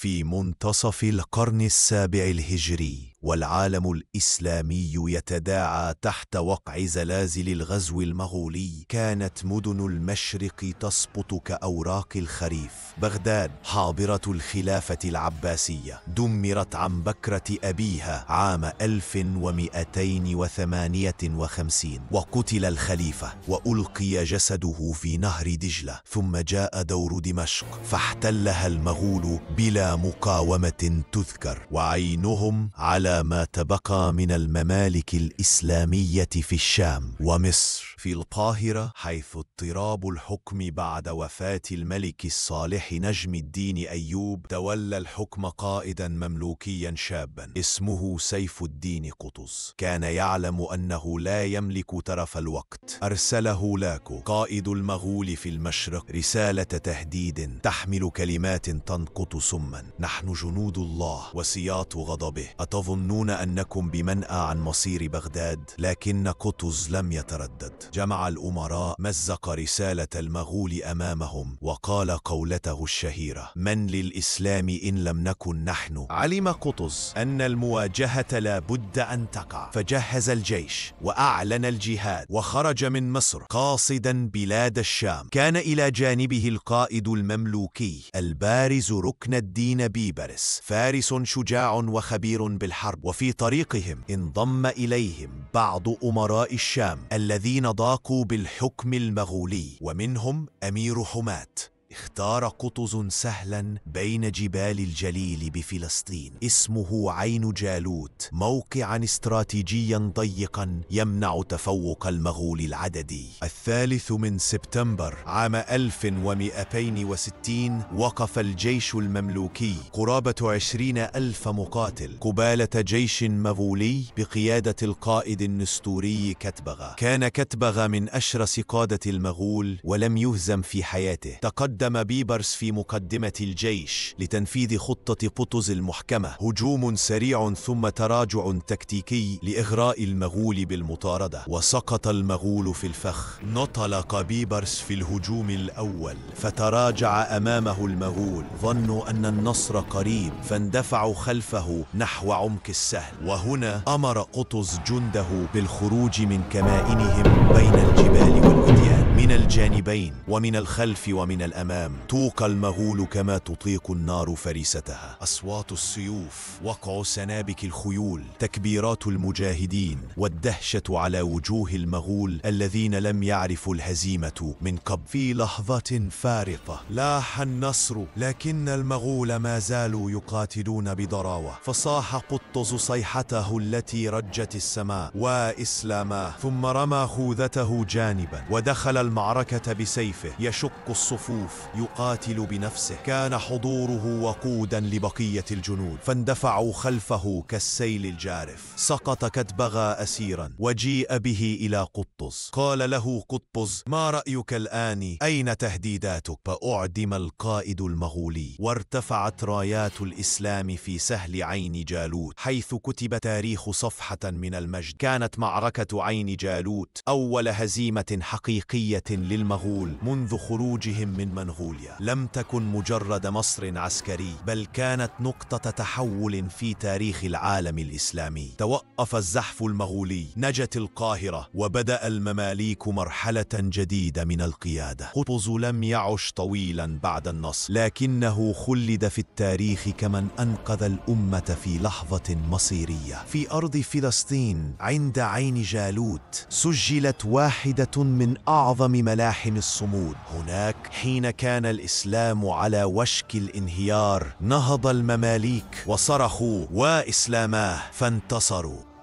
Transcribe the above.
في منتصف القرن السابع الهجري، والعالم الإسلامي يتداعى تحت وقع زلازل الغزو المغولي، كانت مدن المشرق تسقط كأوراق الخريف. بغداد حاضرة الخلافة العباسية دمرت عن بكرة أبيها عام 1258، وقتل الخليفة وألقي جسده في نهر دجلة. ثم جاء دور دمشق فاحتلها المغول بلا مقاومة تذكر، وعينهم على ما تبقى من الممالك الإسلامية في الشام ومصر. في القاهرة، حيث اضطراب الحكم بعد وفاة الملك الصالح نجم الدين أيوب، تولى الحكم قائدا مملوكيا شابا اسمه سيف الدين قطز. كان يعلم أنه لا يملك ترف الوقت. أرسل هولاكو قائد المغول في المشرق رسالة تهديد تحمل كلمات تنقط سما: نحن جنود الله وسياط غضبه، أتظنون أنكم بمنأى عن مصير بغداد؟ لكن قطز لم يتردد. جمع الأمراء، مزق رسالة المغول أمامهم، وقال قولته الشهيرة: من للإسلام إن لم نكن نحن؟ علم قطز أن المواجهة لا بد أن تقع، فجهز الجيش وأعلن الجهاد، وخرج من مصر قاصدا بلاد الشام. كان إلى جانبه القائد المملوكي البارز ركن الدين بيبرس، فارس شجاع وخبير بالحرب. وفي طريقهم انضم إليهم بعض أمراء الشام الذين ضاقوا بالحكم المغولي، ومنهم أمير حماة. اختار قطز سهلا بين جبال الجليل بفلسطين اسمه عين جالوت، موقعا استراتيجيا ضيقا يمنع تفوق المغول العددي. 3 سبتمبر عام 1260 وقف الجيش المملوكي قرابة 20,000 مقاتل قبالة جيش مغولي بقيادة القائد النستوري كتبغا. كان كتبغا من أشرس قادة المغول ولم يهزم في حياته. تقدم بيبرس في مقدمة الجيش لتنفيذ خطة قطز المحكمة: هجوم سريع ثم تراجع تكتيكي لإغراء المغول بالمطاردة. وسقط المغول في الفخ. نطلق بيبرس في الهجوم الأول فتراجع أمامه المغول، ظنوا أن النصر قريب فاندفعوا خلفه نحو عمق السهل. وهنا أمر قطز جنده بالخروج من كمائنهم بين الجبال والوديان، من الجانبين ومن الخلف ومن الأمام. توق المغول كما تطيق النار فريستها. أصوات السيوف، وقع سنابك الخيول، تكبيرات المجاهدين، والدهشة على وجوه المغول الذين لم يعرفوا الهزيمة من قبل. في لحظة فارقة لاح النصر، لكن المغول ما زالوا يقاتلون بضراوة. فصاح قطز صيحته التي رجت السماء: وإسلاما! ثم رمى خوذته جانبا ودخل المعركة بسيفه يشق الصفوف، يقاتل بنفسه. كان حضوره وقودا لبقية الجنود، فاندفعوا خلفه كالسيل الجارف. سقط كتبغا أسيرا وجيء به إلى قطز. قال له قطز: ما رأيك الآن؟ أين تهديداتك؟ فأعدم القائد المغولي، وارتفعت رايات الإسلام في سهل عين جالوت، حيث كتب تاريخ صفحة من المجد. كانت معركة عين جالوت أول هزيمة حقيقية للمغول منذ خروجهم من منغوليا. لم تكن مجرد مصر عسكري، بل كانت نقطة تحول في تاريخ العالم الإسلامي. توقف الزحف المغولي، نجت القاهرة، وبدأ المماليك مرحلة جديدة من القيادة. قطز لم يعش طويلا بعد النصر، لكنه خلد في التاريخ كمن أنقذ الأمة في لحظة مصيرية. في أرض فلسطين عند عين جالوت سجلت واحدة من أعظم ملاحم الصمود. هناك حين كان الإسلام على وشك الانهيار، نهض المماليك وصرخوا: وإسلاماه! فانتصروا.